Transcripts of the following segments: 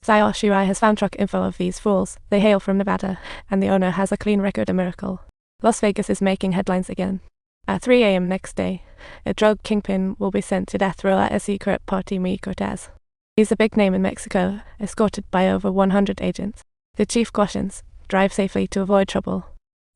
Shirai has found truck info of these fools. They hail from Nevada, and the owner has a clean record, a miracle. Las Vegas is making headlines again. At 3 a.m. next day, a drug kingpin will be sent to death row at a secret party meet Cortez. He's a big name in Mexico, escorted by over 100 agents. The chief cautions, drive safely to avoid trouble.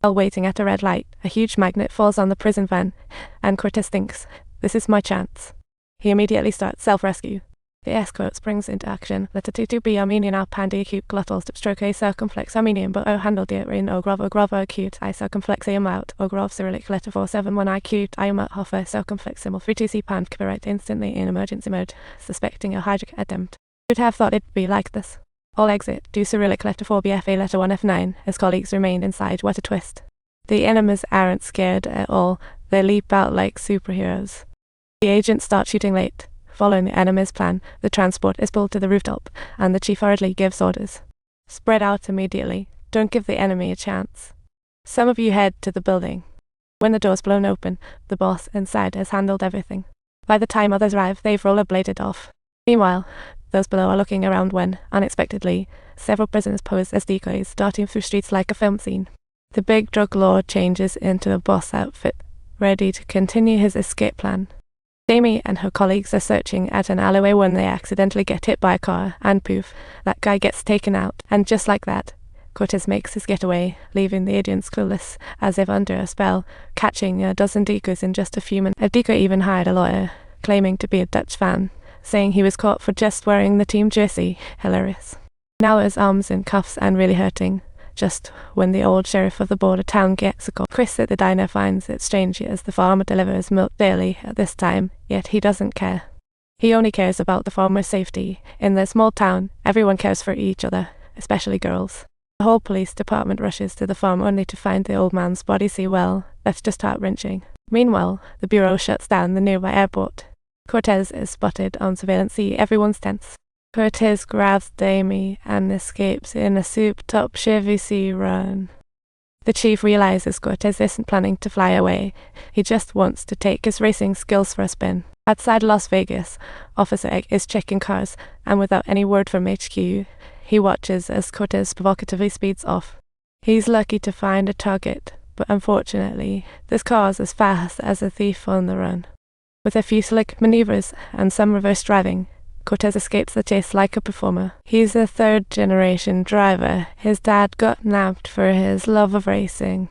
While waiting at a red light, a huge magnet falls on the prison van, and Cortez thinks, this is my chance. He immediately starts self-rescue. The escort springs into action. Let a tutubi Armenian pandi acute glottal stroke a circumflex Armenian but o handle diet in ogrov acute I circumflex am out ogrov Cyrillic letter 471 acute I am at hoffer circumflex simul 32C pan copyright instantly in emergency mode, suspecting a hijack attempt. Who'd have thought it'd be like this? All exit, do Cyrillic letter 4 BFA letter 1 F9, as colleagues remain inside. What a twist. The enemies aren't scared at all, they leap out like superheroes. The agents start shooting late. Following the enemy's plan, the transport is pulled to the rooftop, and the chief hurriedly gives orders. Spread out immediately. Don't give the enemy a chance. Some of you head to the building. When the door's blown open, the boss inside has handled everything. By the time others arrive, they've rollerbladed off. Meanwhile, those below are looking around when, unexpectedly, several prisoners pose as decoys, darting through streets like a film scene. The big drug lord changes into a boss outfit, ready to continue his escape plan. Jamie and her colleagues are searching at an alleyway when they accidentally get hit by a car, and poof, that guy gets taken out, and just like that, Cortez makes his getaway, leaving the agents clueless, as if under a spell, catching a dozen decoys in just a few minutes. A decoy even hired a lawyer, claiming to be a Dutch fan, saying he was caught for just wearing the team jersey. Hilarious. Now his arms in cuffs and really hurting. Just when the old sheriff of the border town gets a call. Chris at the diner finds it strange as the farmer delivers milk daily at this time, yet he doesn't care. He only cares about the farmer's safety. In their small town, everyone cares for each other, especially girls. The whole police department rushes to the farm only to find the old man's body. See, well, that's just heart-wrenching. Meanwhile, the bureau shuts down the nearby airport. Cortez is spotted on surveillance. See, everyone's tense. Cortez grabs Damie and escapes in a souped-up Chevy C run. The chief realizes Cortez isn't planning to fly away. He just wants to take his racing skills for a spin. Outside Las Vegas, Officer Egg is checking cars, and without any word from HQ, he watches as Cortez provocatively speeds off. He's lucky to find a target, but unfortunately, this car is as fast as a thief on the run. With a few slick maneuvers and some reverse driving, Cortez escapes the chase like a performer. He's a third-generation driver. His dad got nabbed for his love of racing.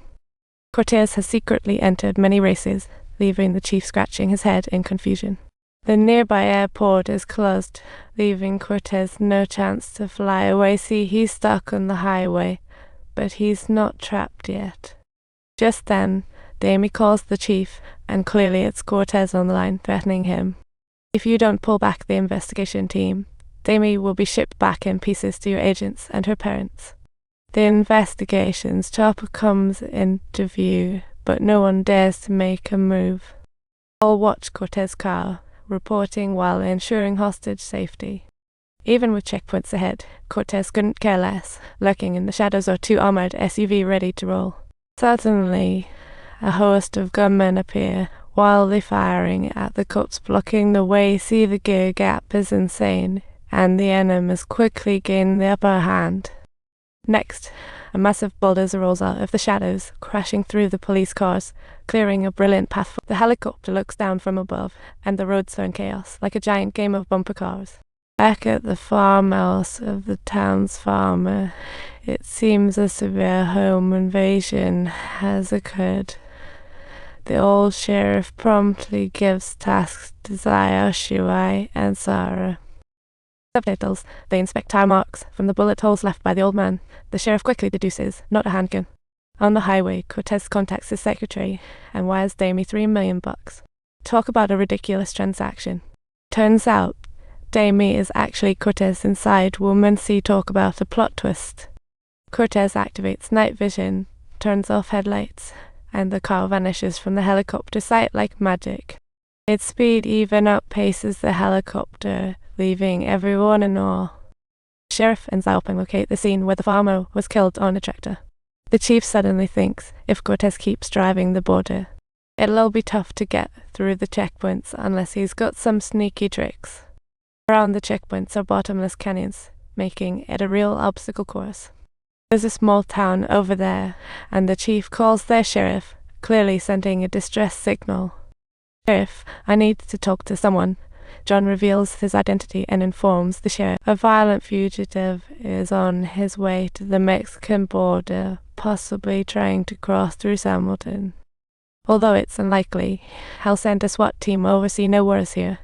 Cortez has secretly entered many races, leaving the chief scratching his head in confusion. The nearby airport is closed, leaving Cortez no chance to fly away. See, he's stuck on the highway, but he's not trapped yet. Just then, Damie calls the chief, and clearly it's Cortez on the line, threatening him. If you don't pull back the investigation team, Damie will be shipped back in pieces to your agents and her parents. The investigation's chopper comes into view, but no one dares to make a move. All watch Cortez's car, reporting while ensuring hostage safety. Even with checkpoints ahead, Cortez couldn't care less. Lurking in the shadows are two armored SUV ready to roll. Suddenly, a host of gunmen appear, wildly firing at the cops blocking the way. See, the gear gap is insane, and the enemies quickly gain the upper hand. Next, a massive bulldozer rolls out of the shadows, crashing through the police cars, clearing a brilliant path. The helicopter looks down from above, and the roads are in chaos, like a giant game of bumper cars. Back at the farmhouse of the town's farmer, it seems a severe home invasion has occurred. The old sheriff promptly gives tasks to Shirai and Sarah. Subtitles. They inspect tire marks from the bullet holes left by the old man. The sheriff quickly deduces, not a handgun. On the highway, Cortez contacts his secretary and wires Damie $3 million. Talk about a ridiculous transaction. Turns out, Damie is actually Cortez inside. Woman see talk about a plot twist. Cortez activates night vision, turns off headlights, and the car vanishes from the helicopter sight like magic. Its speed even outpaces the helicopter, leaving everyone in awe. The sheriff and Zaopeng locate the scene where the farmer was killed on a tractor. The chief suddenly thinks, if Cortez keeps driving the border, it'll be tough to get through the checkpoints unless he's got some sneaky tricks. Around the checkpoints are bottomless canyons, making it a real obstacle course. There's a small town over there, and the chief calls their sheriff, clearly sending a distress signal. Sheriff, I need to talk to someone. John reveals his identity and informs the sheriff a violent fugitive is on his way to the Mexican border, possibly trying to cross through Hamilton. Although it's unlikely, he'll send a SWAT team over see no worse here.